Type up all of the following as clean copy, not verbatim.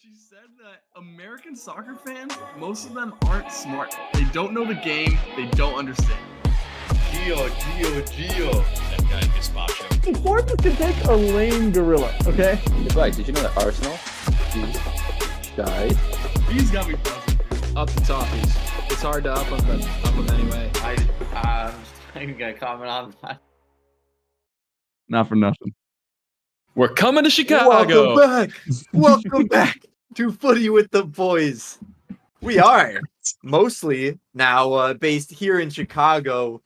She said that American soccer fans, most of them aren't smart. They don't know the game. They don't understand. Gio. That guy gets Gazpacho. Bournemouth can take a lame gorilla, okay? Right, did you know that Arsenal died? These got me puzzled. Up the Toffees. It's hard to up them anyway. I'm not even gonna comment on that. Not for nothing. We're coming to Chicago. Welcome back to Footy with the Boys. We are mostly now based here in Chicago,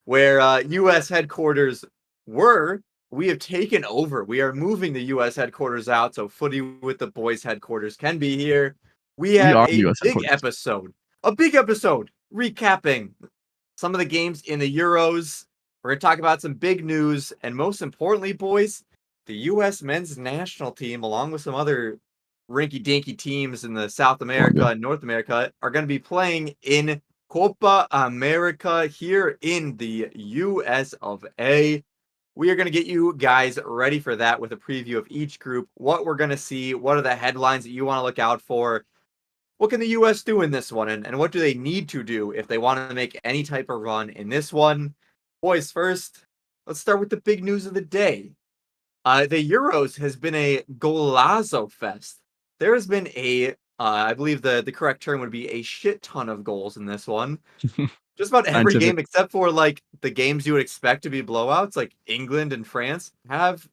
where U.S. headquarters were. We have taken over. We are moving the U.S. headquarters out, so Footy with the Boys headquarters can be here. We have a big episode recapping some of the games in the Euros. We're going to talk about some big news, and most importantly, boys, the U.S. men's national team, along with some other rinky-dinky teams in the South America and North America, are going to be playing in Copa America here in the U.S. of A. We are going to get you guys ready for that with a preview of each group, what we're going to see, what are the headlines that you want to look out for, what can the U.S. do in this one, and what do they need to do if they want to make any type of run in this one. Boys, first, let's start with the big news of the day. The Euros has been a golazo fest. There has been I believe the correct term would be a shit ton of goals in this one. Just about every game except for like the games you would expect to be blowouts, like England and France, have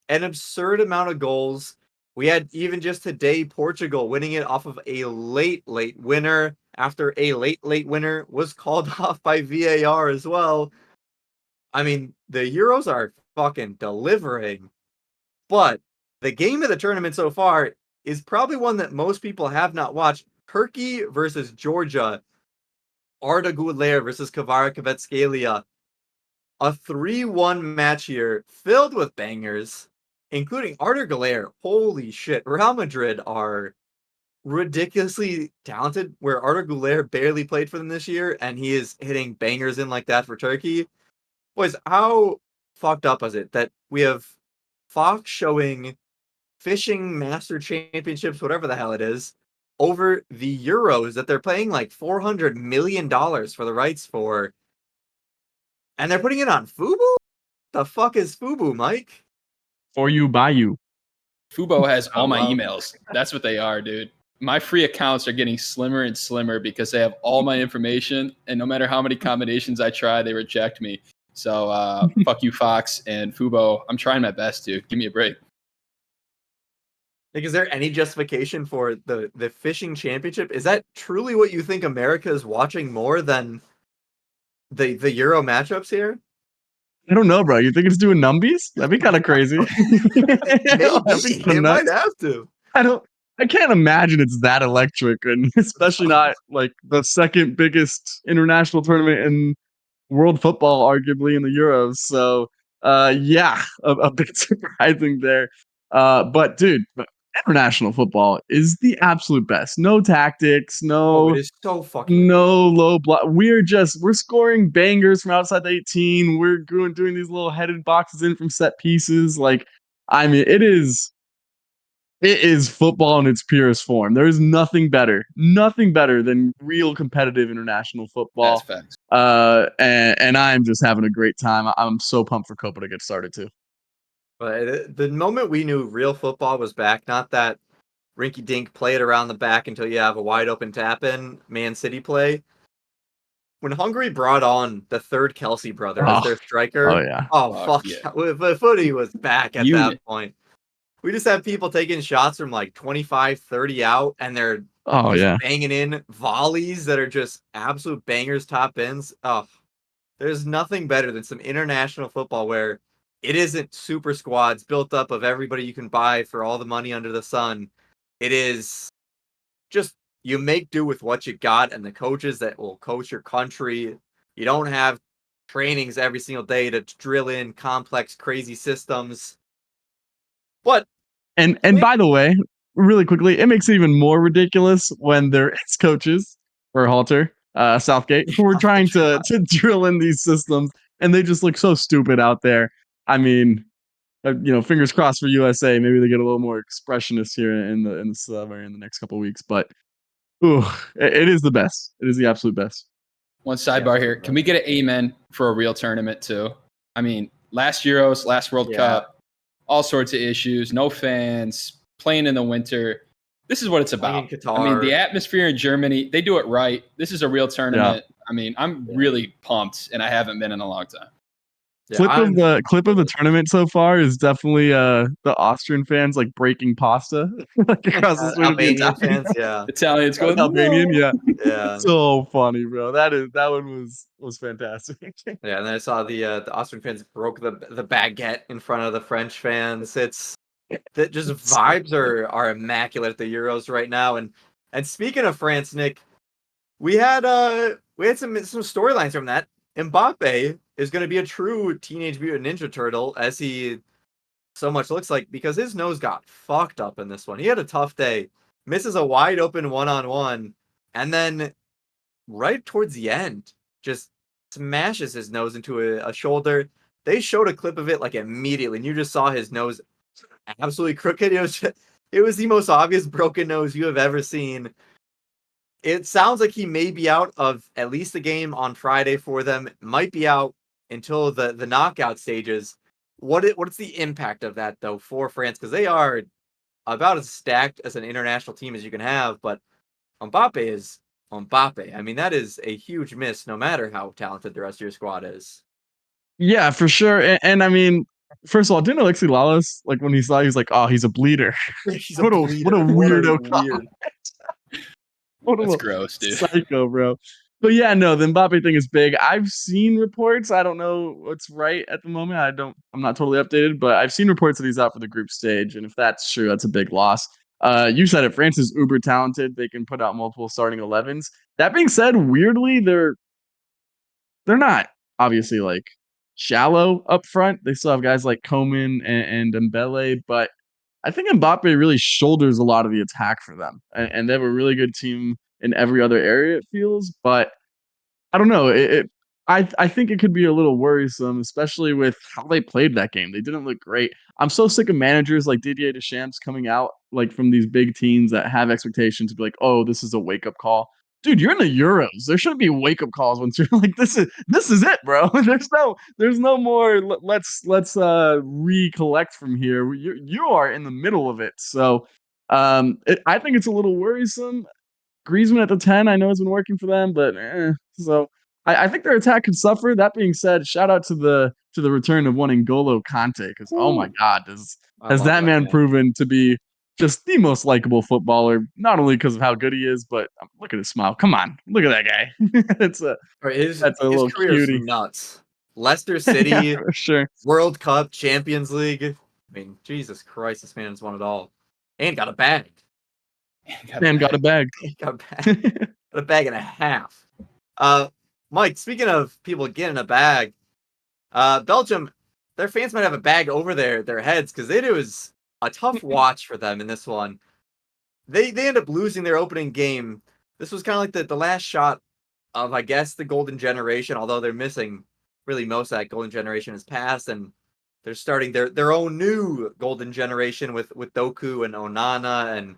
an absurd amount of goals. We had even just today Portugal winning it off of a late winner after a late winner was called off by VAR as well. I mean, the Euros are fucking delivering, but the game of the tournament so far is probably one that most people have not watched. Turkey versus Georgia. Arda Güler versus Kvaratskhelia. A 3-1 match here filled with bangers, including Arda Güler. Holy shit. Real Madrid are ridiculously talented, where Arda Güler barely played for them this year, and he is hitting bangers in like that for Turkey. Boys, how fucked up is it that we have Fox showing fishing master championships, whatever the hell it is, over the Euros that they're paying like $400 million for the rights for, and they're putting it on Fubo? The fuck is Fubo, Mike? For you, by you. Fubo has all my emails. That's what they are, dude. My free accounts are getting slimmer and slimmer because they have all my information, and no matter how many combinations I try, they reject me. So fuck you, Fox and Fubo. I'm trying my best, dude. Give me a break. Like, is there any justification for the fishing championship? Is that truly what you think America is watching more than the Euro matchups here? I don't know, bro. You think it's doing numbies? That'd be kind of crazy. Maybe. It might have to. I can't imagine it's that electric, and especially not like the second biggest international tournament in world football, arguably, in the Euros. So, yeah, a bit surprising there. But dude, international football is the absolute best. No tactics, It is so fucking no low block. We're scoring bangers from outside the 18. We're doing these little headed boxes in from set pieces. Like, I mean, it is football in its purest form. There is nothing better than real competitive international football. That's facts. And I'm just having a great time. I'm so pumped for Copa to get started too. But the moment we knew real football was back, not that rinky-dink play it around the back until you have a wide-open tap-in Man City play. When Hungary brought on the third Kelsey brother as their striker, fuck yeah. Footy was back at that point. We just have people taking shots from like 25, 30 out, and they're banging in volleys that are just absolute bangers, top ends. Oh, there's nothing better than some international football where it isn't super squads built up of everybody you can buy for all the money under the sun. It is just you make do with what you got and the coaches that will coach your country. You don't have trainings every single day to drill in complex, crazy systems. But and by the way, really quickly, it makes it even more ridiculous when their ex-coaches, Berhalter, Southgate, who are trying to drill in these systems, and they just look so stupid out there. I mean, fingers crossed for USA. Maybe they get a little more expressionist here in the next couple of weeks. But it is the best. It is the absolute best. One sidebar here. Can we get an amen for a real tournament too? I mean, last Euros, last World Cup, all sorts of issues, no fans, playing in the winter. This is what it's about. I mean, the atmosphere in Germany, they do it right. This is a real tournament. Yeah. I mean, I'm really pumped, and I haven't been in a long time. Yeah, clip of the tournament so far is definitely the Austrian fans like breaking pasta like across the street. Albanian fans, Italians going Albanian, yeah. So funny, bro. That one was fantastic. Yeah, and then I saw the Austrian fans broke the baguette in front of the French fans. It's that just vibes are immaculate at the Euros right now. And speaking of France, Nick, we had some storylines from that. Mbappe is going to be a true Teenage Mutant Ninja Turtle, as he so much looks like, because his nose got fucked up in this one. He had a tough day, misses a wide open 1-on-1, and then right towards the end, just smashes his nose into a shoulder. They showed a clip of it like immediately, and you just saw his nose absolutely crooked. It was the most obvious broken nose you have ever seen. It sounds like he may be out of at least the game on Friday for them. Might be out until the knockout stages. What's the impact of that though for France? Because they are about as stacked as an international team as you can have. But Mbappe is Mbappe. I mean, that is a huge miss, no matter how talented the rest of your squad is. Yeah, for sure. And I mean, first of all, didn't Alexi Lalas, like when he saw, he was like, "Oh, he's a bleeder." What a weirdo comment. That's gross, dude. Psycho, bro. But yeah, no, the Mbappe thing is big. I've seen reports. I don't know what's right at the moment. I'm not totally updated, but I've seen reports that he's out for the group stage. And if that's true, that's a big loss. You said it. France is uber talented. They can put out multiple starting 11s. That being said, weirdly, they're not obviously like shallow up front. They still have guys like Coman and Dembele, but I think Mbappe really shoulders a lot of the attack for them, and they have a really good team in every other area, it feels. But I don't know. I think it could be a little worrisome, especially with how they played that game. They didn't look great. I'm so sick of managers like Didier Deschamps coming out like from these big teams that have expectations to be like, oh, this is a wake up call. Dude, you're in the Euros. There shouldn't be wake up calls once you're like, this is it, bro. There's no more. Let's recollect from here. You are in the middle of it. So, I think it's a little worrisome. Griezmann at the 10, I know has been working for them, but so I think their attack could suffer. That being said, shout out to the return of one N'Golo Kante, because oh my God, has that man proven to be just the most likable footballer, not only because of how good he is, but look at his smile. Come on, look at that guy. That's a little cutie. Nuts. Leicester City, yeah, for sure. World Cup, Champions League. I mean, Jesus Christ, this man has won it all, and got a bag. Got a bag. Got a bag and a half. Mike, speaking of people getting a bag, Belgium, their fans might have a bag over their heads, because it was a tough watch for them in this one. They end up losing their opening game. This was kind of like the last shot of, I guess, the golden generation, although they're missing really most of that golden generation has passed, and they're starting their own new golden generation with Doku and Onana and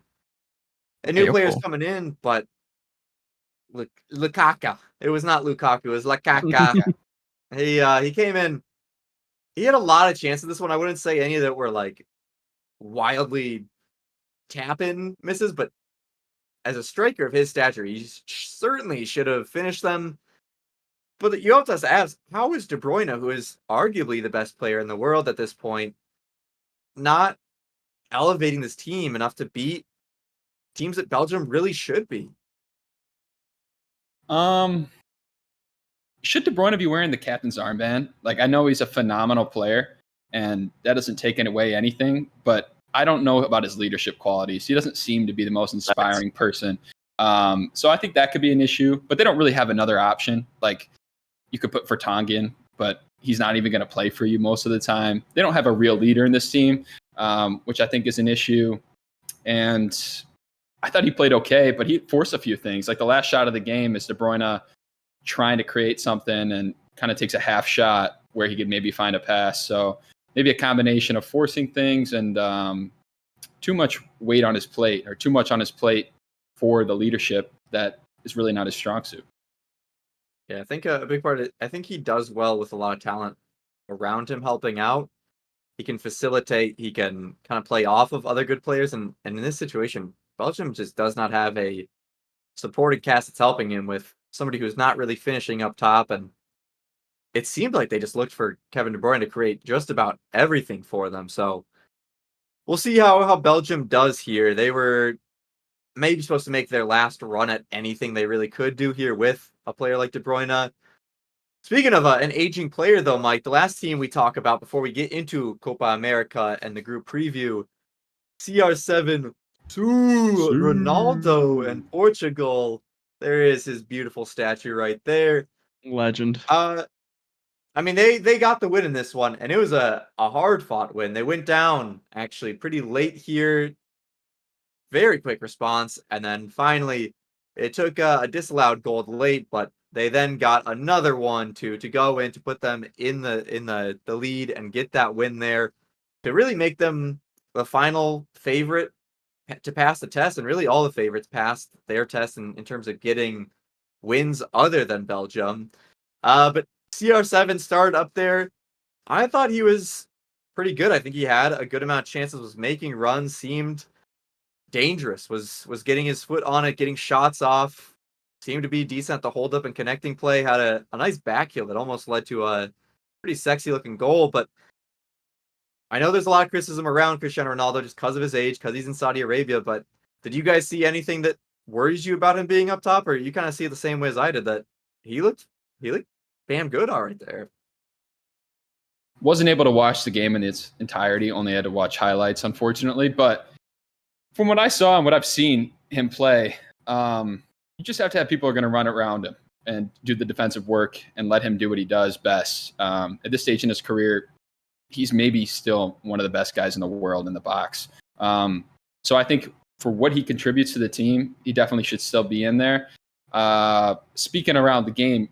new players coming in. But Lukaku, it was not Lukaku, it was Lukaku. He came in. He had a lot of chances this one. I wouldn't say any that were like wildly tap-in misses, but as a striker of his stature, he certainly should have finished them. But you have to ask, how is De Bruyne, who is arguably the best player in the world at this point, not elevating this team enough to beat teams that Belgium really should be? Should De Bruyne be wearing the captain's armband? Like, I know he's a phenomenal player, and that doesn't take away anything, but I don't know about his leadership qualities. He doesn't seem to be the most inspiring person. So I think that could be an issue, but they don't really have another option. Like, you could put Vertonghen, but he's not even going to play for you most of the time. They don't have a real leader in this team, which I think is an issue. And I thought he played okay, but he forced a few things. Like, the last shot of the game is De Bruyne trying to create something and kind of takes a half shot where he could maybe find a pass. So maybe a combination of forcing things and too much weight on his plate, or too much on his plate for the leadership that is really not his strong suit. Yeah, I think a big part of I think he does well with a lot of talent around him helping out. He can facilitate, he can kind of play off of other good players, and in this situation, Belgium just does not have a supporting cast that's helping him with somebody who's not really finishing up top, and it seemed like they just looked for Kevin De Bruyne to create just about everything for them. So we'll see how Belgium does here. They were maybe supposed to make their last run at anything they really could do here with a player like De Bruyne. Speaking of an aging player, though, Mike, the last team we talk about before we get into Copa America and the group preview, CR7 to Ronaldo and Portugal. There is his beautiful statue right there. Legend. I mean, they got the win in this one, and it was a hard-fought win. They went down, actually, pretty late here. Very quick response, and then finally, it took a disallowed goal late, but they then got another one to go in to put them in the lead and get that win there to really make them the final favorite to pass the test, and really all the favorites passed their test in terms of getting wins other than Belgium. But CR7 started up there. I thought he was pretty good. I think he had a good amount of chances, was making runs, seemed dangerous, was getting his foot on it, getting shots off, seemed to be decent at the hold up and connecting play, had a nice back heel that almost led to a pretty sexy looking goal. But I know there's a lot of criticism around Cristiano Ronaldo just because of his age, because he's in Saudi Arabia, but did you guys see anything that worries you about him being up top, or you kind of see it the same way as I did, that he looked damn good all right there? Wasn't able to watch the game in its entirety, only had to watch highlights, unfortunately. But from what I saw and what I've seen him play, you just have to have people who are going to run around him and do the defensive work and let him do what he does best. At this stage in his career, he's maybe still one of the best guys in the world in the box. So I think for what he contributes to the team, he definitely should still be in there. Speaking around the game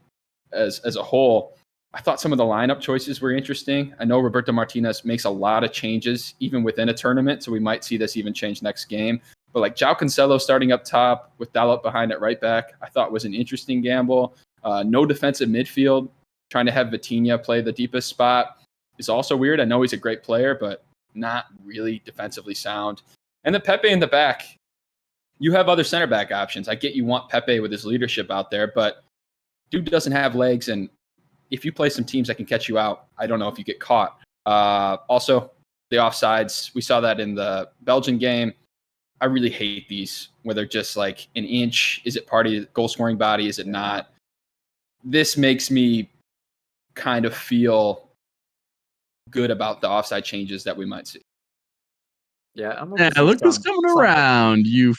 as a whole, I thought some of the lineup choices were interesting. I know Roberto Martinez makes a lot of changes even within a tournament, so we might see this even change next game. But like João Cancelo starting up top with Dalot behind at right back, I thought was an interesting gamble. No defensive midfield, trying to have Vitinha play the deepest spot is also weird. I know he's a great player, but not really defensively sound. And then Pepe in the back, you have other center back options. I get you want Pepe with his leadership out there, but dude doesn't have legs, and if you play some teams that can catch you out, I don't know if you get caught. Also, the offsides, we saw that in the Belgian game. I really hate these, where they're just like an inch. Is it part of the goal-scoring body? Is it not? This makes me kind of feel good about the offside changes that we might see. Yeah, look who's coming around. You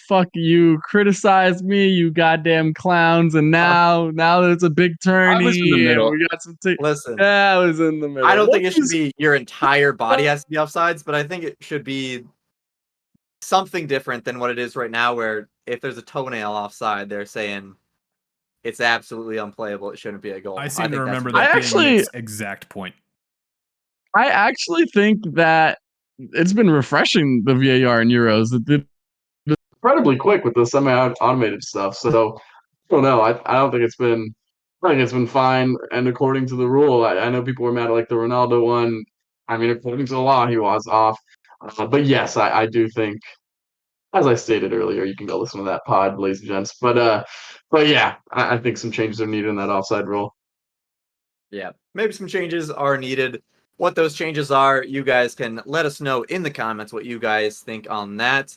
criticized me, you goddamn clowns, and now there's a big turn. I was in the middle. We got some Listen, I was in the middle. I don't think it should be your entire body has to be offsides, but I think it should be something different than what it is right now, where if there's a toenail offside, they're saying it's absolutely unplayable. It shouldn't be a goal. I seem to remember I that being actually- Nick's exact point. I actually think that it's been refreshing, the VAR in Euros. It's incredibly quick with the semi-automated stuff. So I don't know. I don't think it's been. I think it's been fine, and according to the rule, I know people were mad at like the Ronaldo one. I mean, according to the law, he was off. But yes, I do think, as I stated earlier, you can go listen to that pod, ladies and gents. But yeah, I think some changes are needed in that offside rule. Yeah, maybe some changes are needed. What those changes are, you guys can let us know in the comments what you guys think on that.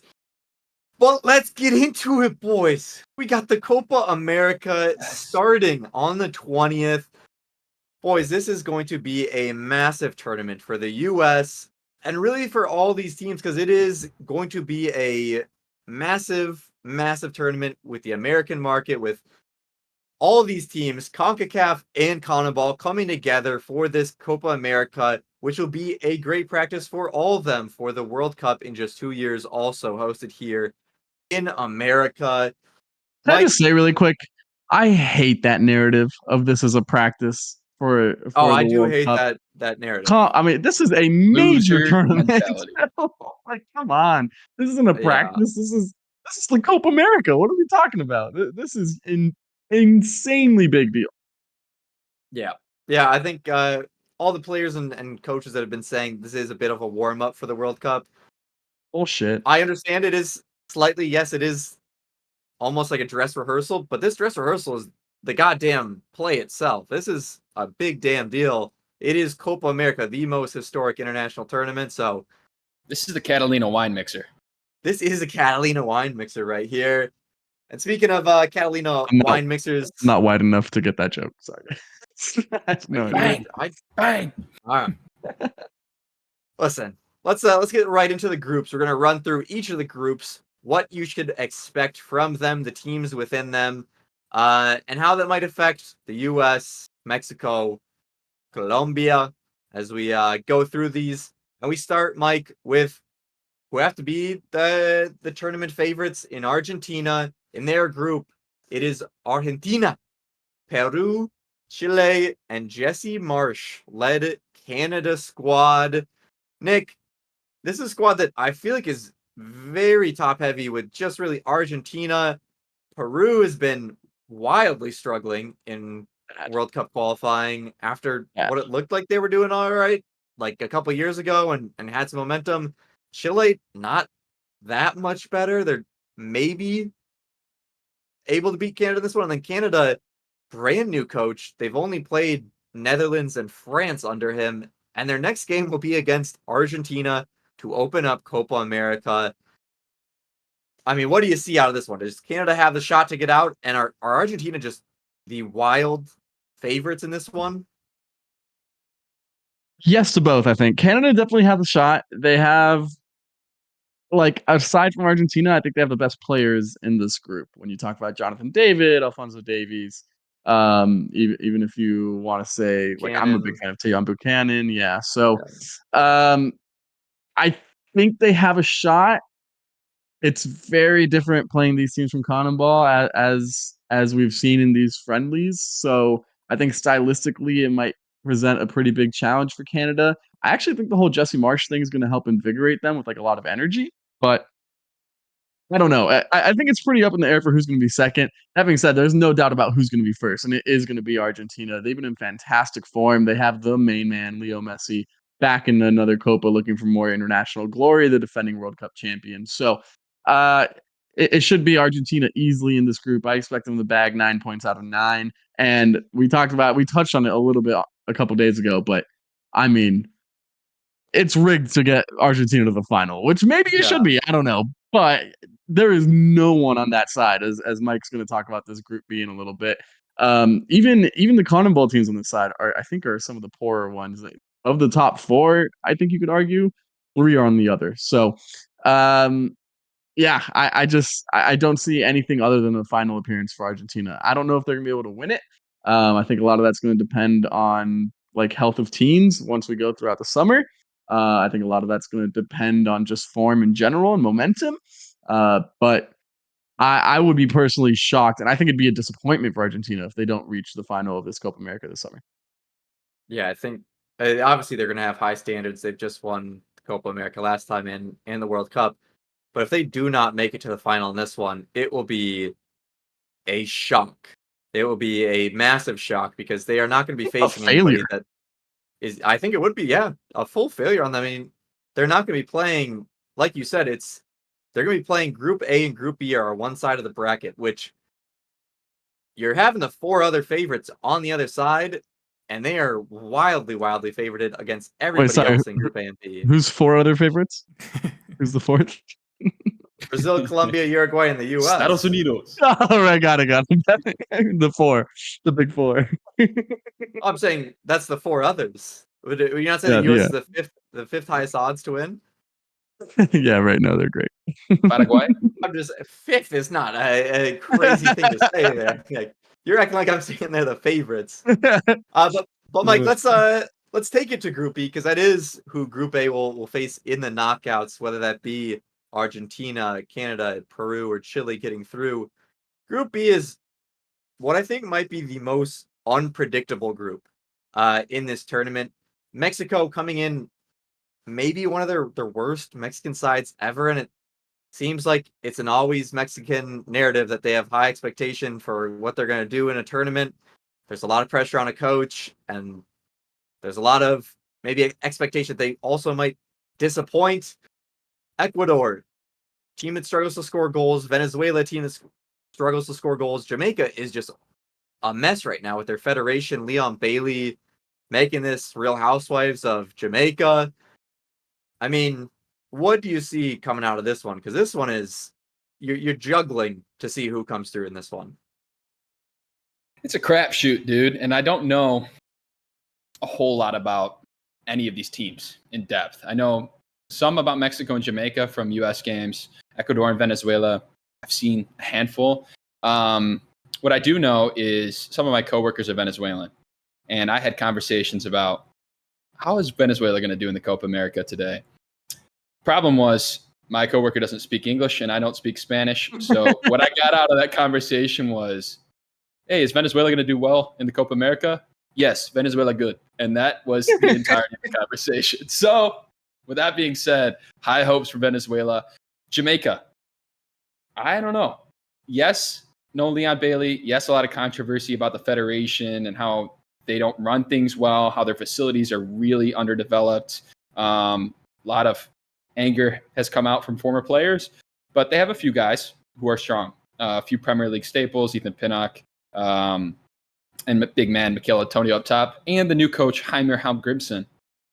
But let's get into it, boys. We got the Copa America starting on the 20th. Boys, this is going to be a massive tournament for the U.S. and really for all these teams, because it is going to be a massive, massive tournament with the American market, with all these teams, CONCACAF and CONMEBOL, coming together for this Copa America, which will be a great practice for all of them for the World Cup in just 2 years, also hosted here in America. Can I Mike, just say really quick, I hate that narrative of this as a practice. for Oh, the I do World hate Cup. that narrative. I mean, this is a major Loser tournament. mentality. Like, come on. This isn't a Yeah. practice. This is the Copa America. What are we talking about? This is insanely big deal. Yeah. I think all the players and coaches that have been saying this is a bit of a warm up for the World Cup. Bullshit. I understand it is slightly, yes, it is almost like a dress rehearsal, but this dress rehearsal is the goddamn play itself. This is a big damn deal. It is Copa America, the most historic international tournament. So This is the Catalina wine mixer. this is a Catalina wine mixer right here. And speaking of Catalina I'm wine mixers, not wide enough to get that joke. Sorry. No idea. Bang! All right. Listen, let's get right into the groups. We're gonna run through each of the groups, what you should expect from them, the teams within them, and how that might affect the U.S., Mexico, Colombia, as we go through these. And we start, Mike, with who have to be the tournament favorites in Argentina. In their group, it is Argentina, Peru, Chile, and Jesse Marsch led Canada squad. Nick, this is a squad that I feel like is very top heavy with just really Argentina. Peru has been wildly struggling in World Cup qualifying after what it looked like they were doing all right, like a couple years ago and had some momentum. Chile, not that much better. They're maybe able to beat Canada this one. And then Canada, brand new coach. They've only played Netherlands and France under him. And their next game will be against Argentina to open up Copa America. I mean, what do you see out of this one? Does Canada have the shot to get out? And are Argentina just the wild favorites in this one? Yes to both, I think. Canada definitely has a shot. They have, like, aside from Argentina, I think they have the best players in this group. When you talk about Jonathan David, Alphonso Davies, even if you want to say, like, I'm a big Cannon. fan of Tajon Buchanan. Yeah. So I think they have a shot. It's very different playing these teams from CONMEBOL as we've seen in these friendlies. So I think stylistically it might present a pretty big challenge for Canada. I actually think the whole Jesse Marsch thing is going to help invigorate them with like a lot of energy. But I don't know. I think it's pretty up in the air for who's going to be second. That being said, there's no doubt about who's going to be first, and it is going to be Argentina. They've been in fantastic form. They have the main man, Leo Messi, back in another Copa looking for more international glory, the defending World Cup champion. So it should be Argentina easily in this group. I expect them to bag 9 points out of 9. And we touched on it a little bit a couple days ago, but I mean, it's rigged to get Argentina to the final, which maybe it should be. I don't know. But there is no one on that side, as Mike's going to talk about this group B in a little bit. Even the CONMEBOL teams on this side are some of the poorer ones. Of the top 4, I think you could argue 3 are on the other. So, yeah, I don't see anything other than a final appearance for Argentina. I don't know if they're going to be able to win it. I think a lot of that's going to depend on like health of teams once we go throughout the summer. I think a lot of that's going to depend on just form in general and momentum. But I would be personally shocked, and I think it'd be a disappointment for Argentina if they don't reach the final of this Copa America this summer. Yeah, I think obviously they're going to have high standards. They've just won Copa America last time in the World Cup. But if they do not make it to the final in this one, it will be a shock. It will be a massive shock because they are not going to be facing anybody that is. I think it would be, a full failure on them. I mean, they're not going to be playing, like you said, they're going to be playing Group A and Group B are on one side of the bracket, which you're having the 4 other favorites on the other side, and they are wildly, wildly favorited against everybody else in Group A and B. Who's 4 other favorites? Who's the 4th? Brazil, Colombia, Uruguay, and the U.S. Estados Unidos. All right, got it. The 4, the big 4. I'm saying that's the 4 others. You're not saying the U.S. is the fifth highest odds to win? Yeah, right. No, they're great. Paraguay. I'm just 5th is not a crazy thing to say there. Like, you're acting like I'm saying they're the favorites. But Mike, let's take it to Group B because that is who Group A will face in the knockouts, whether that be Argentina, Canada, Peru, or Chile getting through. Group B is what I think might be the most unpredictable group. in this tournament. Mexico coming in maybe one of their worst Mexican sides ever, and it seems like it's an always Mexican narrative that they have high expectation for what they're going to do in a tournament. There's a lot of pressure on a coach, and there's a lot of maybe expectation they also might disappoint. Ecuador, team that struggles to score goals. Venezuela, team that struggles to score goals. Jamaica is just a mess right now with their federation. Leon Bailey making this Real Housewives of Jamaica. I mean, what do you see coming out of this one? Because this one is you're juggling to see who comes through in this one. It's a crapshoot, dude, and I don't know a whole lot about any of these teams in depth. I know some about Mexico and Jamaica from U.S. games, Ecuador and Venezuela. I've seen a handful. What I do know is some of my coworkers are Venezuelan, and I had conversations about how is Venezuela going to do in the Copa America today. Problem was my coworker doesn't speak English and I don't speak Spanish. So what I got out of that conversation was, hey, is Venezuela going to do well in the Copa America? Yes, Venezuela good. And that was the entirety of the conversation. So with that being said, high hopes for Venezuela. Jamaica, I don't know. Yes, no Leon Bailey. Yes, a lot of controversy about the federation and how they don't run things well, how their facilities are really underdeveloped. A lot of anger has come out from former players, but they have a few guys who are strong. A few Premier League staples, Ethan Pinnock, and big man Mikel Antonio up top, and the new coach Heimir Hallgrímsson,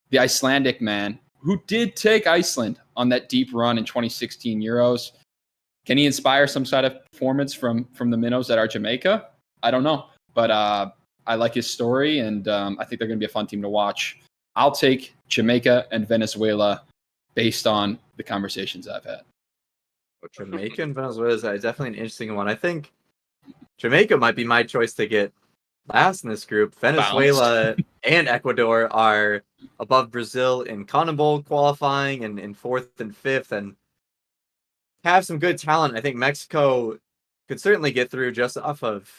the Icelandic man who did take Iceland on that deep run in 2016 Euros. Can he inspire some sort of performance from the minnows that are Jamaica? I don't know, but I like his story, and I think they're going to be a fun team to watch. I'll take Jamaica and Venezuela based on the conversations I've had. Jamaica and Venezuela is definitely an interesting one. I think Jamaica might be my choice to get last in this group. Venezuela and Ecuador are above Brazil in CONMEBOL qualifying and in 4th and 5th, and have some good talent. I think Mexico could certainly get through just off of,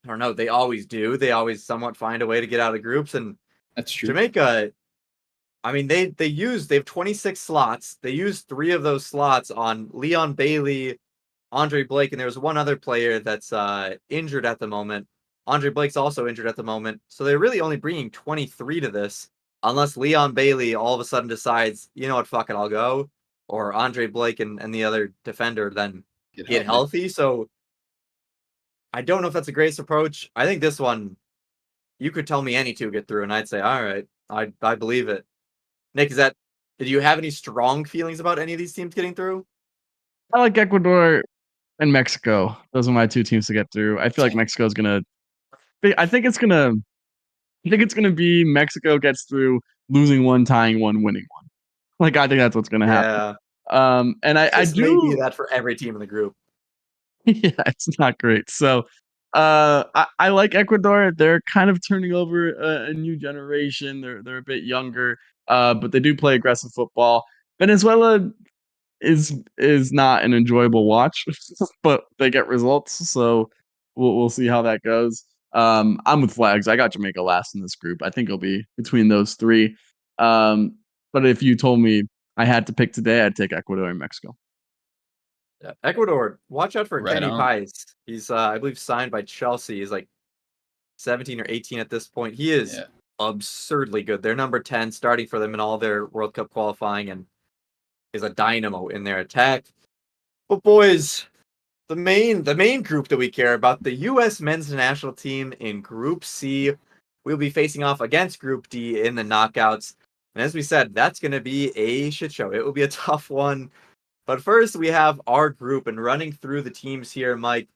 I don't know, they always do. They always somewhat find a way to get out of groups. And That's true. Jamaica, I mean, they have 26 slots. They used 3 of those slots on Leon Bailey, Andre Blake, and there was one other player that's injured at the moment. Andre Blake's also injured at the moment. So they're really only bringing 23 to this, unless Leon Bailey all of a sudden decides, you know what, fuck it, I'll go. Or Andre Blake and the other defender then get healthy. So I don't know if that's the greatest approach. I think this one, you could tell me any two get through, and I'd say, all right, I believe it. Nick, did you have any strong feelings about any of these teams getting through? I like Ecuador and Mexico. Those are my 2 teams to get through. I feel like Mexico's gonna. I think it's gonna be Mexico gets through, losing one, tying one, winning one. Like I think that's what's gonna happen. And I do maybe that for every team in the group. Yeah, it's not great. So I like Ecuador. They're kind of turning over a new generation. They're a bit younger, but they do play aggressive football. Venezuela is not an enjoyable watch, but they get results. So we'll see how that goes. I'm with Flags. I got Jamaica last in this group. I think it'll be between those 3. But if you told me I had to pick today, I'd take Ecuador and Mexico. Yeah. Ecuador, watch out for Right Kenny on. Pies. He's I believe signed by Chelsea. He's like 17 or 18 at this point. He is absurdly good. They're number 10 starting for them in all their World Cup qualifying and is a dynamo in their attack. But boys, the main group that we care about, the US men's national team in Group C, will be facing off against Group D in the knockouts. And as we said, that's going to be a shit show. It will be a tough one. But first, we have our group, and running through the teams here, Mike,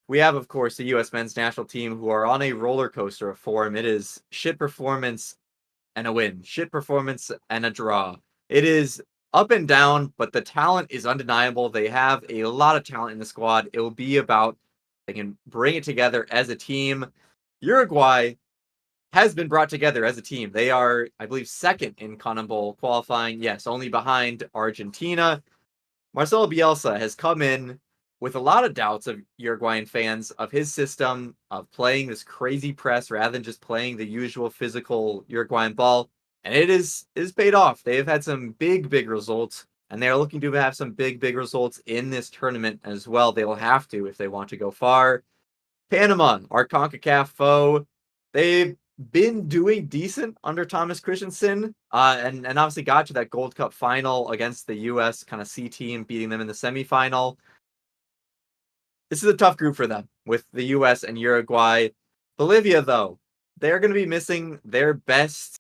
we have, of course, the U.S. men's national team who are on a roller coaster of form. It is shit performance and a win, shit performance and a draw. It is up and down, but the talent is undeniable. They have a lot of talent in the squad. It will be about they can bring it together as a team. Uruguay has been brought together as a team. They are, I believe, second in CONMEBOL qualifying. Yes, only behind Argentina. Marcelo Bielsa has come in with a lot of doubts of Uruguayan fans of his system of playing this crazy press rather than just playing the usual physical Uruguayan ball. And it is paid off. They have had some big results, and they are looking to have some big results in this tournament as well. They will have to if they want to go far. Panama, our CONCACAF foe, they've been doing decent under Thomas Christensen, and obviously got to that Gold Cup final against the U.S. kind of C team, beating them in the semifinal. This is a tough group for them with the U.S. and Uruguay. Bolivia, though, they're going to be missing their best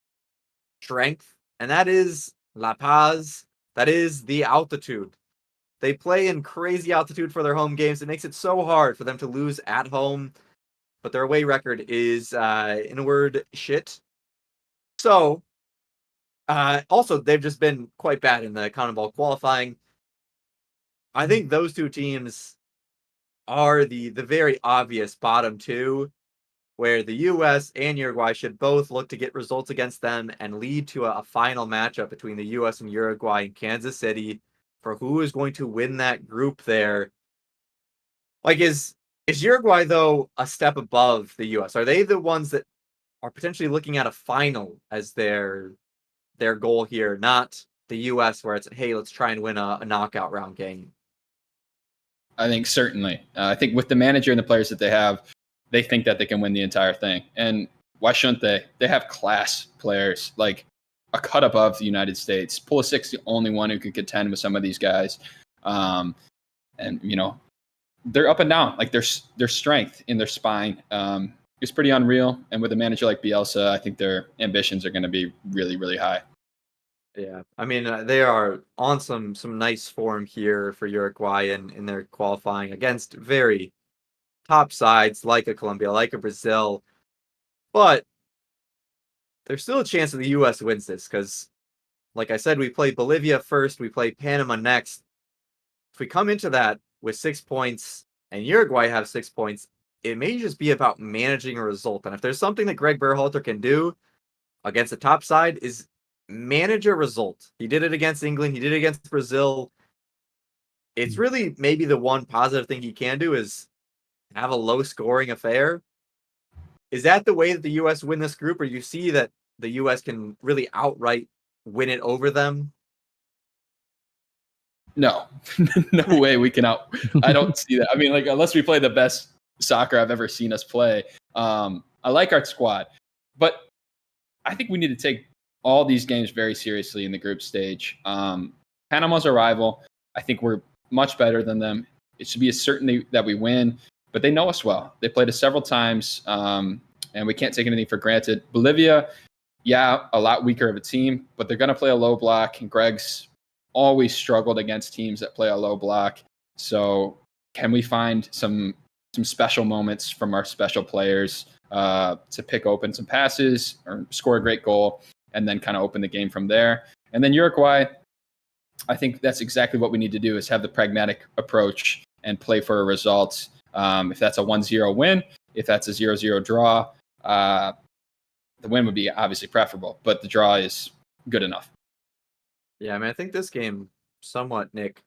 strength, and that is La Paz. That is the altitude. They play in crazy altitude for their home games. It makes it so hard for them to lose at home, but their away record is, in a word, shit. So, also, they've just been quite bad in the CONMEBOL qualifying. I think those two teams are the very obvious bottom two, where the U.S. and Uruguay should both look to get results against them and lead to a final matchup between the U.S. and Uruguay in Kansas City for who is going to win that group there. Like, is Uruguay, though, a step above the U.S.? Are they the ones that are potentially looking at a final as their goal here, not the U.S., where it's, hey, let's try and win a knockout round game? I think certainly. I think with the manager and the players that they have, they think that they can win the entire thing. And why shouldn't they? They have class players, like a cut above the United States. Pulisic's the only one who could contend with some of these guys. And, you know, they're up and down. Like their strength in their spine is pretty unreal. And with a manager like Bielsa, I think their ambitions are going to be really high. Yeah, I mean, they are on some nice form here for Uruguay in their qualifying against very top sides like a Colombia, like a Brazil. But there's still a chance that the U.S. wins this because, like I said, we play Bolivia first, we play Panama next. If we come into that with 6 points and Uruguay have 6 points, it may just be about managing a result. And if there's something that Greg Berhalter can do against the top side is manage a result. He did it against England. He did it against Brazil. It's really maybe the one positive thing he can do is have a low scoring affair. Is that the way that the U.S. win this group, or you see that the U.S. can really outright win it over them? No, no way we can out. I don't see that. I mean, like, unless we play the best soccer I've ever seen us play. I like our squad, but I think we need to take all these games very seriously in the group stage. Panama's our rival. I think we're much better than them. It should be a certainty that we win, but they know us well. They played us several times, and we can't take anything for granted. Bolivia, yeah, a lot weaker of a team, but they're going to play a low block, and Greg's always struggled against teams that play a low block. So can we find some special moments from our special players to pick open some passes or score a great goal and then kind of open the game from there? And then Uruguay, I think that's exactly what we need to do is have the pragmatic approach and play for a result. If that's a 1-0 win, if that's a 0-0 draw, the win would be obviously preferable, but the draw is good enough. Yeah, I mean, I think this game somewhat, Nick,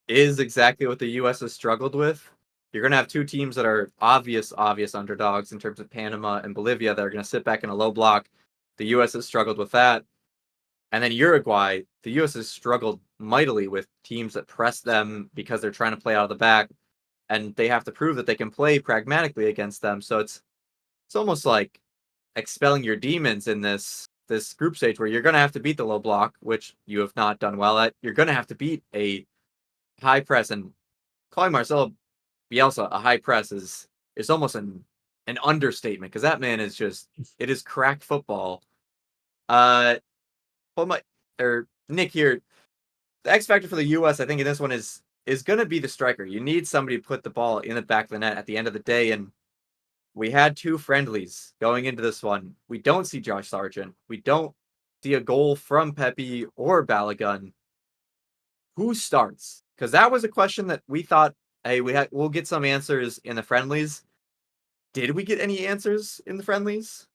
is exactly what the U.S. has struggled with. You're going to have two teams that are obvious underdogs in terms of Panama and Bolivia that are going to sit back in a low block. The U.S. has struggled with that. And then Uruguay, the U.S. has struggled mightily with teams that press them because they're trying to play out of the back, and they have to prove that they can play pragmatically against them. So it's almost like expelling your demons in this group stage where you're going to have to beat the low block, which you have not done well at. You're going to have to beat a high press, and calling Marcelo Bielsa a high press is almost an understatement because that man is just, it is crack football. Nick here, the X factor for the U.S. I think in this one is going to be the striker. You need somebody to put the ball in the back of the net at the end of the day, and we had two friendlies going into this one. We don't see Josh Sargent. We don't see a goal from Pepe or Balogun. Who starts? Because that was a question that we thought, hey, we'll get some answers in the friendlies. Did we get any answers in the friendlies?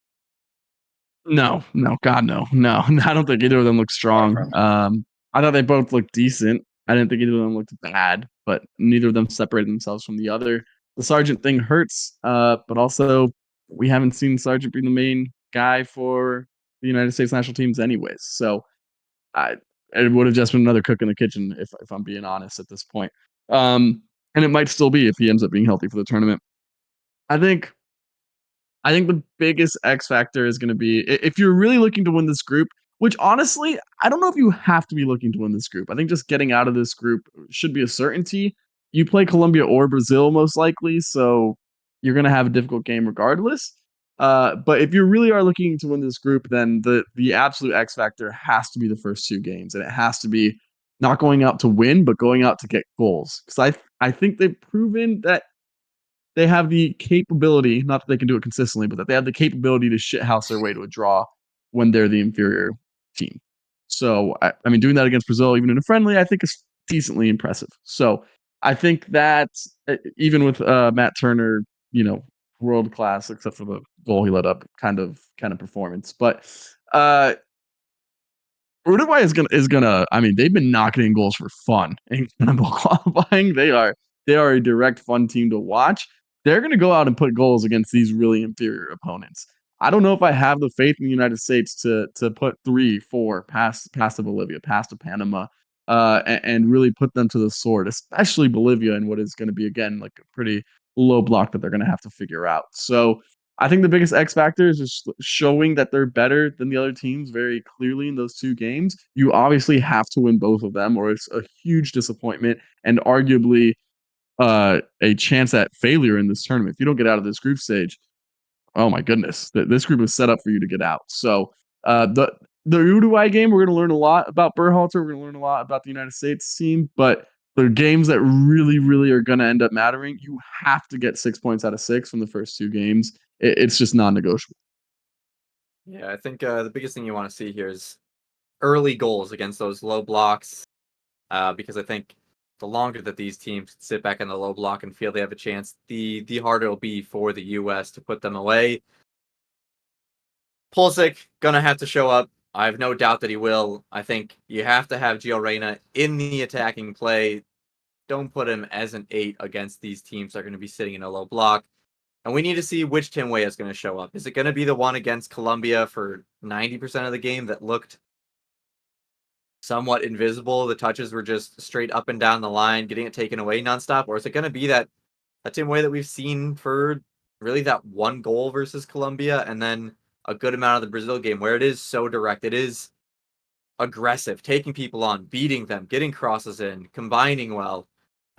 No, God, no. I don't think either of them look strong. I thought they both looked decent. I didn't think either of them looked bad, but neither of them separated themselves from the other. The Sargent thing hurts, but also we haven't seen Sargent be the main guy for the United States national teams anyways. So it would have just been another cook in the kitchen if I'm being honest at this point. And it might still be if he ends up being healthy for the tournament. I think the biggest X factor is going to be if you're really looking to win this group, which honestly, I don't know if you have to be looking to win this group. I think just getting out of this group should be a certainty. You play Colombia or Brazil most likely, so you're going to have a difficult game regardless. But if you really are looking to win this group, then the absolute X factor has to be the first two games, and it has to be not going out to win, but going out to get goals. Because I think they've proven that they have the capability, not that they can do it consistently, but that they have the capability to shithouse their way to a draw when they're the inferior team. So, I mean, doing that against Brazil, even in a friendly, I think is decently impressive. So, I think that even with Matt Turner, world class, except for the goal he let up, kind of performance. But Uruguay is gonna. I mean, they've been knocking in goals for fun in cannibal qualifying. They are a direct fun team to watch. They're gonna go out and put goals against these really inferior opponents. I don't know if I have the faith in the United States to put 3, 4 past to Bolivia, past to Panama, and really put them to the sword, especially Bolivia in what is going to be again like a pretty low block that they're going to have to figure out. So I think the biggest X factor is just showing that they're better than the other teams very clearly in those two games. You obviously have to win both of them, or it's a huge disappointment and arguably a chance at failure in this tournament. If you don't get out of this group stage, oh my goodness, this group is set up for you to get out. So the Uruguay game, we're going to learn a lot about Berhalter. We're going to learn a lot about the United States team, but the games that really, really are going to end up mattering, you have to get 6 points out of 6 from the first two games. It's just non-negotiable. Yeah, I think the biggest thing you want to see here is early goals against those low blocks, because I think the longer that these teams sit back in the low block and feel they have a chance, the harder it'll be for the U.S. to put them away. Pulisic gonna have to show up. I have no doubt that he will. I think you have to have Gio Reyna in the attacking play. Don't put him as an 8 against these teams that are going to be sitting in a low block. And we need to see which Tim Weah is going to show up. Is it going to be the one against Colombia for 90% of the game that looked somewhat invisible? The touches were just straight up and down the line, getting it taken away nonstop? Or is it going to be that Tim Weah that we've seen for really that one goal versus Colombia and then a good amount of the Brazil game where it is so direct? It is aggressive, taking people on, beating them, getting crosses in, combining well.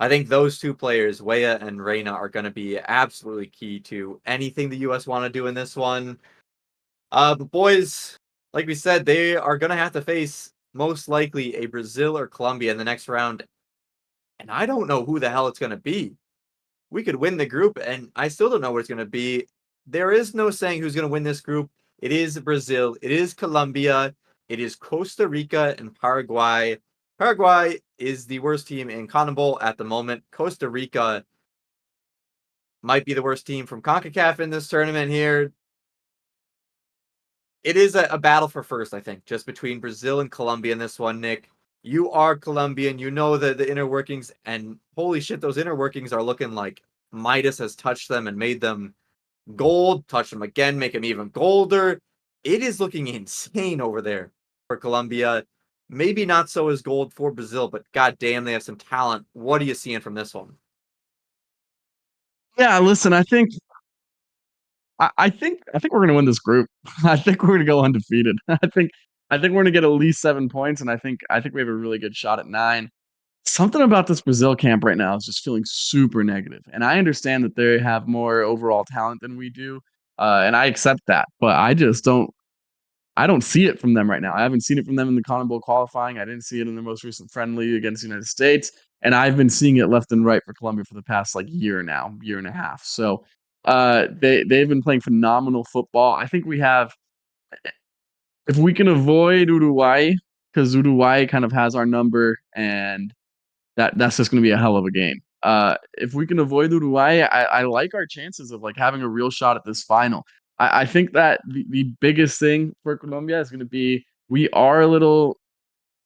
I think those two players, Weah and Reyna, are going to be absolutely key to anything the U.S. want to do in this one. But boys, like we said, they are going to have to face most likely a Brazil or Colombia in the next round. And I don't know who the hell it's going to be. We could win the group, and I still don't know what it's going to be. There is no saying who's going to win this group. It is Brazil. It is Colombia. It is Costa Rica and Paraguay. Paraguay is the worst team in CONMEBOL at the moment. Costa Rica might be the worst team from CONCACAF in this tournament here. It is a battle for first, I think, just between Brazil and Colombia in this one, Nick. You are Colombian. You know the inner workings, and holy shit, those inner workings are looking like Midas has touched them and made them gold, touch them again, make them even golder. It is looking insane over there for Colombia. Maybe not so as gold for Brazil, but goddamn, they have some talent. What are you seeing from this one? Yeah, listen, I think we're gonna win this group. I think we're gonna go undefeated. I think we're gonna get at least 7 points, and I think we have a really good shot at 9. Something about this Brazil camp right now is just feeling super negative, and I understand that they have more overall talent than we do, and I accept that. But I just don't. I don't see it from them right now. I haven't seen it from them in the CONMEBOL qualifying. I didn't see it in their most recent friendly against the United States, and I've been seeing it left and right for Colombia for the past year and a half. So they've been playing phenomenal football. I think we have, if we can avoid Uruguay, because Uruguay kind of has our number, and that's just going to be a hell of a game. If we can avoid Uruguay, I like our chances of having a real shot at this final. I think that the biggest thing for Colombia is going to be we are a little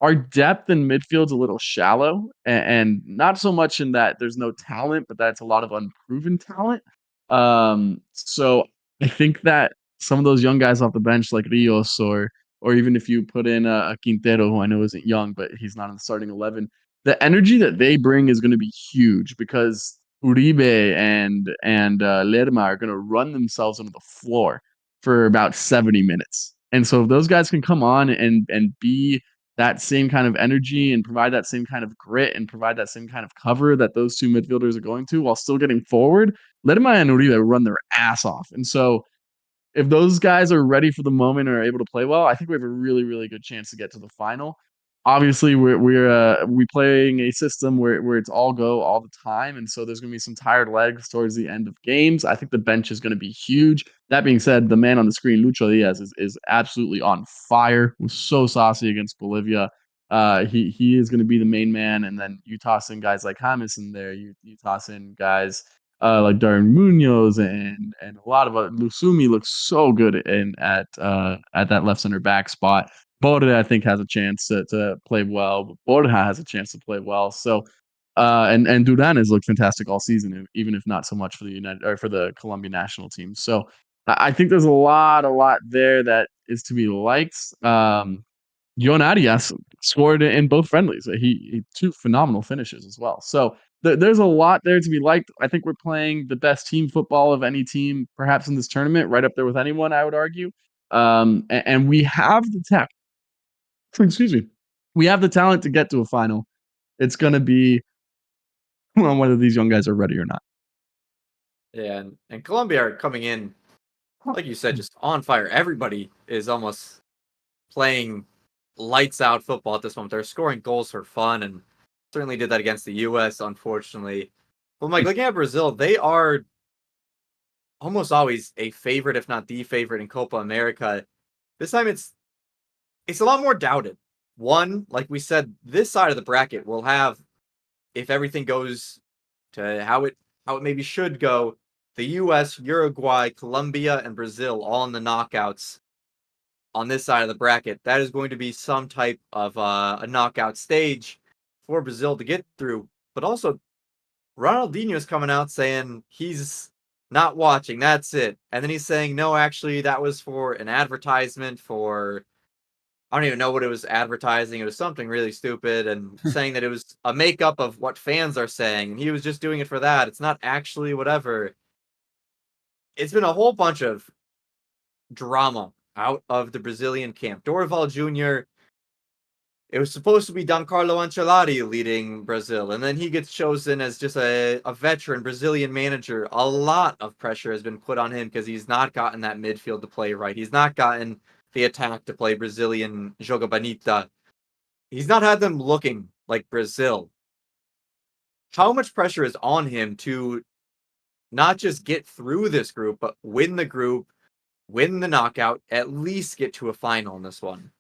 our depth in midfield's a little shallow, and not so much in that there's no talent, but that's a lot of unproven talent. So I think that some of those young guys off the bench, like Rios, or even if you put in a Quintero, who I know isn't young, but he's not in the starting 11, the energy that they bring is going to be huge because Uribe and Lerma are going to run themselves into the floor for about 70 minutes. And so if those guys can come on and be that same kind of energy and provide that same kind of grit and provide that same kind of cover that those two midfielders are going to while still getting forward, Lerma and Uribe run their ass off. And so if those guys are ready for the moment and are able to play well, I think we have a really, really good chance to get to the final. Obviously, we playing a system where it's all go all the time, and so there's going to be some tired legs towards the end of games. I think the bench is going to be huge. That being said, the man on the screen, Lucho Diaz, is absolutely on fire. Was so saucy against Bolivia. He is going to be the main man, and then you toss in guys like James in there. You toss in guys like Darren Munoz and a lot of Lusumi looks so good at that left center back spot. Borja, I think, has a chance to play well. But Borja has a chance to play well. So, and Duran has looked fantastic all season, even if not so much for the Colombia national team. So, I think there's a lot there that is to be liked. Yon Arias scored in both friendlies. He two phenomenal finishes as well. So there's a lot there to be liked. I think we're playing the best team football of any team, perhaps in this tournament, right up there with anyone, I would argue. And we have the tech. Excuse me. We have the talent to get to a final. It's going to be on whether these young guys are ready or not. Yeah, and Colombia are coming in, like you said, just on fire. Everybody is almost playing lights out football at this moment. They're scoring goals for fun, and certainly did that against the U.S., unfortunately. But Mike, looking at Brazil, they are almost always a favorite, if not the favorite, in Copa America. This time it's a lot more doubted. One, like we said, this side of the bracket will have, if everything goes to how it maybe should go, the U.S., Uruguay, Colombia, and Brazil all in the knockouts on this side of the bracket. That is going to be some type of a knockout stage for Brazil to get through. But also, Ronaldinho is coming out saying he's not watching. That's it. And then he's saying, no, actually, that was for an advertisement for, I don't even know what it was advertising. It was something really stupid, and saying that it was a makeup of what fans are saying. And he was just doing it for that. It's not actually whatever. It's been a whole bunch of drama out of the Brazilian camp. Dorival Jr., it was supposed to be Giancarlo Ancelotti leading Brazil, and then he gets chosen as just a veteran Brazilian manager. A lot of pressure has been put on him because he's not gotten that midfield to play right. He's not gotten the attack to play Brazilian Joga Bonita. He's not had them looking like Brazil. How much pressure is on him to not just get through this group, but win the group, win the knockout, at least get to a final in this one?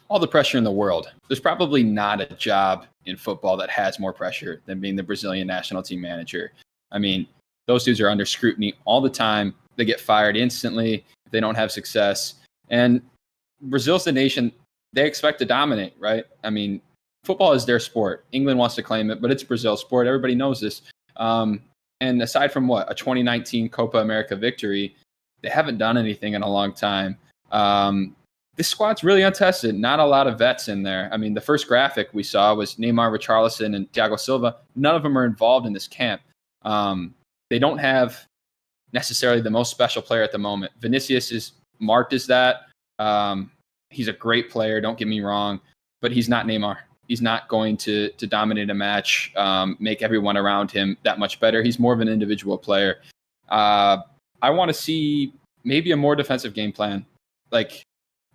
All the pressure in the world. There's probably not a job in football that has more pressure than being the Brazilian national team manager. I mean, those dudes are under scrutiny all the time. They get fired instantly if they don't have success. And Brazil's the nation, they expect to dominate, right? I mean, football is their sport. England wants to claim it, but it's Brazil's sport. Everybody knows this. And aside from a 2019 Copa America victory, they haven't done anything in a long time. This squad's really untested. Not a lot of vets in there. I mean, the first graphic we saw was Neymar, Richarlison, and Thiago Silva. None of them are involved in this camp. They don't have necessarily the most special player at the moment. Vinicius is marked as that. He's a great player, don't get me wrong, but he's not Neymar. He's not going to dominate a match, make everyone around him that much better. He's more of an individual player. I want to see maybe a more defensive game plan. Like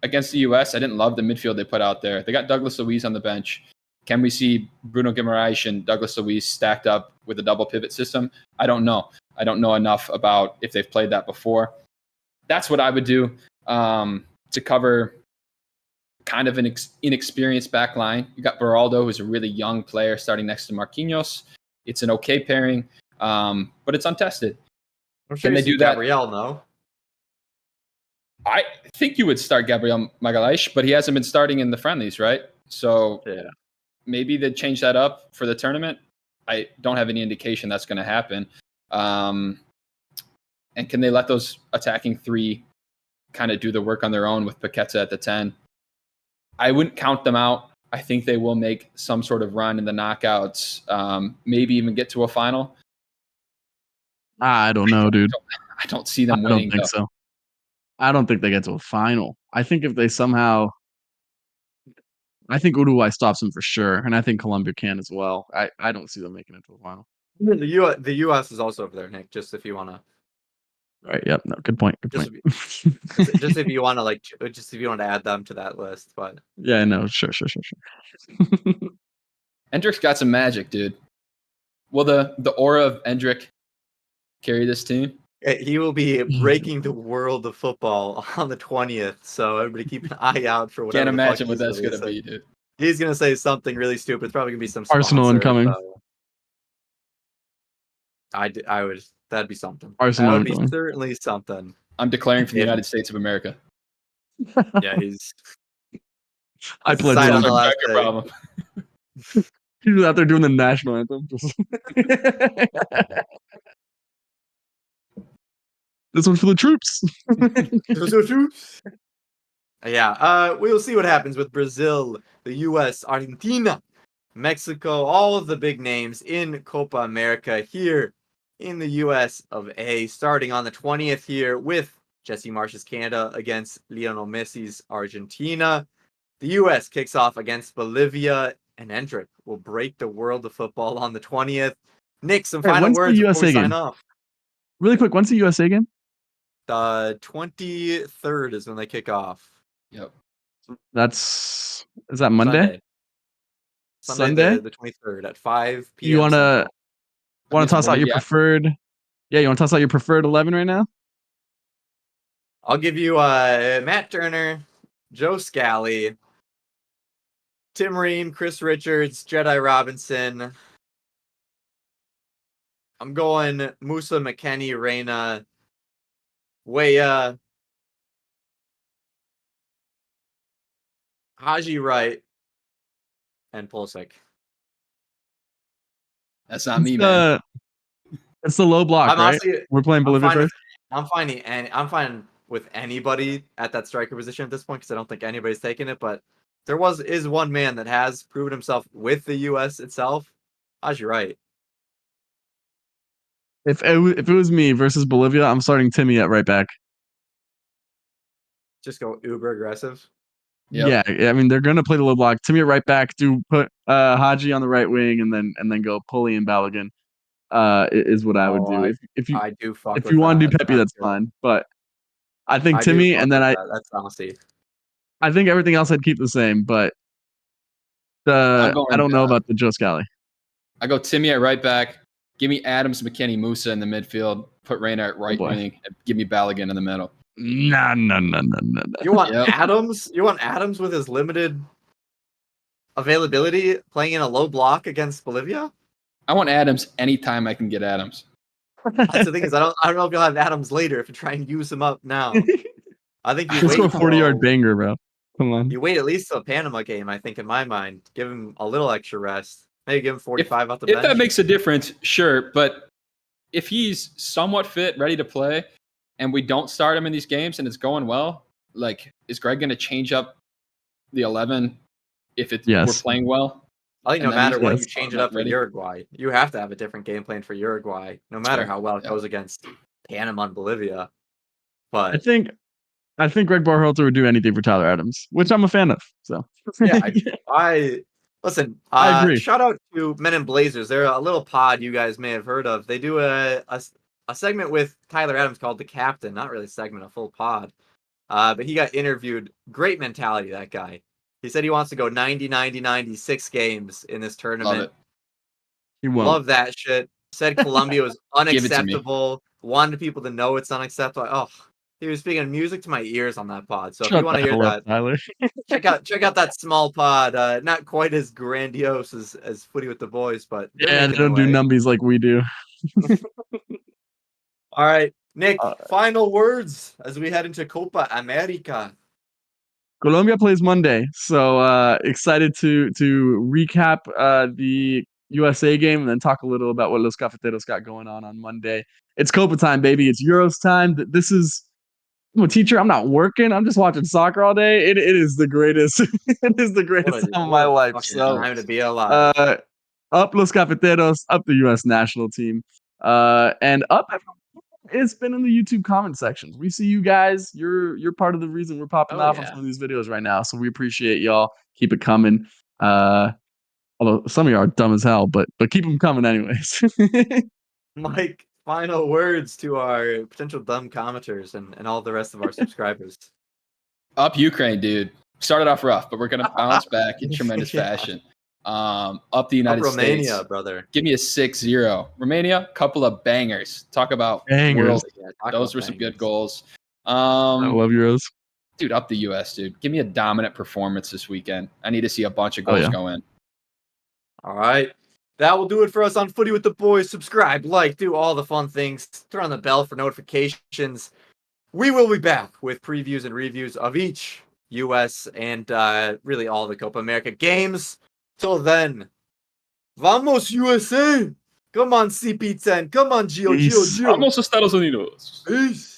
against the U.S., I didn't love the midfield they put out there. They got Douglas Luiz on the bench. Can we see Bruno Guimaraes and Douglas Luiz stacked up with a double pivot system? I don't know. I don't know enough about if they've played that before. That's what I would do to cover kind of an inexperienced back line. You got Berhalter, who's a really young player starting next to Marquinhos. It's an okay pairing, but it's untested. I'm sure Can they do that? Gabriel, no? I think you would start Gabriel Magalhaes, but he hasn't been starting in the friendlies, right? So Yeah. maybe they change that up for the tournament. I don't have any indication that's going to happen. And can they let those attacking three kind of do the work on their own with Paqueta at the 10? I wouldn't count them out. I think they will make some sort of run in the knockouts, maybe even get to a final. I don't know, dude. I don't see them I winning. don't think so. I don't think they get to a final. I think if they somehow, I think Uruguay stops them for sure, and I think Colombia can as well. I don't see them making it to the final. The U.S. is also over there, Nick. Just if you want to. Right. Yep. No. Good point. Good Just point. just if you want to just if you want to add them to that list, but yeah. No. Sure. Endrick's got some magic, dude. Will the aura of Endrick carry this team? he will be breaking the world of football on the 20th. So everybody keep an eye out for whatever. Can't the fuck imagine what he's that's gonna say. be, dude. He's gonna say something really stupid. It's probably gonna be some Arsenal sponsor, incoming. So I would. That'd be something. Arsenal that would incoming. be certainly something. I'm declaring for the Yeah. United States of America. Yeah, he's. I That's pledge sign on allegiance. the last Your day. problem. He's out there doing the national anthem. This one's for the troops. Yeah, we'll see what happens with Brazil, the U.S., Argentina, Mexico, all of the big names in Copa America here in the U.S. of A. Starting on the 20th here with Jesse Marsch's Canada against Lionel Messi's Argentina. The U.S. kicks off against Bolivia, and Endrick will break the world of football on the 20th. Nick, some final when's the words before we USA sign game? off. Really quick, when's the USA game? The 23rd is when they kick off. Yep. Is that Monday? Sunday? The 23rd at 5 p.m. You wanna Against toss out your Bolivia. preferred? Yeah, you want to toss out your preferred 11 right now? I'll give you Matt Turner, Joe Scally, Tim Ream, Chris Richards, Jedi Robinson. I'm going Musa McKennie, Reyna, Weah, Haji Wright, and Pulisic. That's not me, man. It's the low block, I'm right? honestly, We're playing Bolivia first. I'm fine with anybody at that striker position at this point because I don't think anybody's taking it. But there is one man that has proven himself with the U.S. itself. Haji Wright. If it was me versus Bolivia, I'm starting Timmy at right back. Just go uber aggressive. Yep. Yeah, I mean they're gonna play the low block. Timmy at right back. Do put Haji on the right wing, and then go Pulley and Balogun. Is what I would do. If you I do fuck if with you want to that. do Pepe, that's fine. But I think I do Timmy, fuck and then with that. That's honesty. I think everything else I'd keep the same. But I don't know about the Joe Scally. I go Timmy at right back. Give me Adams, McKennie, Musa in the midfield. Put Reyna at right wing. And give me Balogun in the middle. No. You want Adams? You want Adams with his limited availability playing in a low block against Bolivia? I want Adams anytime I can get Adams. That's the thing is I don't know if you'll have Adams later if you try and use him up now. I think you Let's wait go 40-yard banger, bro. Come on. You wait at least till Panama game, I think, in my mind. Give him a little extra rest. Maybe give him 45 off the bench. If that makes a difference, sure. But if he's somewhat fit, ready to play, and we don't start him in these games and it's going well, like, is Greg going to change up the 11 if we're playing well? I think no matter what, you change it up for Uruguay. You have to have a different game plan for Uruguay, no matter how well it goes against Panama and Bolivia. But I think Greg Berhalter would do anything for Tyler Adams, which I'm a fan of. So yeah, listen. I agree. Shout out to Men in Blazers. They're a little pod you guys may have heard of. They do a segment with Tyler Adams called The Captain. Not really a segment, a full pod. But he got interviewed. Great mentality, that guy. He said he wants to go 90, 90, 96 games in this tournament. Love that shit. Said Colombia was unacceptable. Wanted people to know it's unacceptable. Oh, he was speaking music to my ears on that pod. So if you want to hear that, Tyler. check out that small pod. Not quite as grandiose as Footy with the Boys, but yeah, they don't do numbies like we do. All right, Nick. Final words as we head into Copa America. Colombia plays Monday, so excited to recap the USA game and then talk a little about what Los Cafeteros got going on Monday. It's Copa time, baby. It's Euros time. This is. I'm a teacher. I'm not working. I'm just watching soccer all day. It is the greatest. It is the greatest time of my life. So time to be alive. up Los Cafeteros, up the U.S. national team, and up. It's been in the YouTube comment sections. We see you guys. You're part of the reason we're popping off on some of these videos right now. So we appreciate y'all. Keep it coming. Although some of you are dumb as hell, but keep them coming anyways. Mike, final words to our potential dumb commenters and all the rest of our subscribers. Up Ukraine, dude. Started off rough, but we're gonna bounce back in tremendous fashion. Up the United Romania, States. brother. Give me a 6-0. Romania, couple of bangers. Talk about Bangers. Those were some good goals. I love Euros. Dude, up the US, dude. Give me a dominant performance this weekend. I need to see a bunch of goals go in. All right. That will do it for us on Footy with the Boys. Subscribe, like, do all the fun things. Turn on the bell for notifications. We will be back with previews and reviews of each US and really all the Copa America games. Till then, vamos USA! Come on, CP10. Come on, Gio. Vamos Estados Unidos. Peace.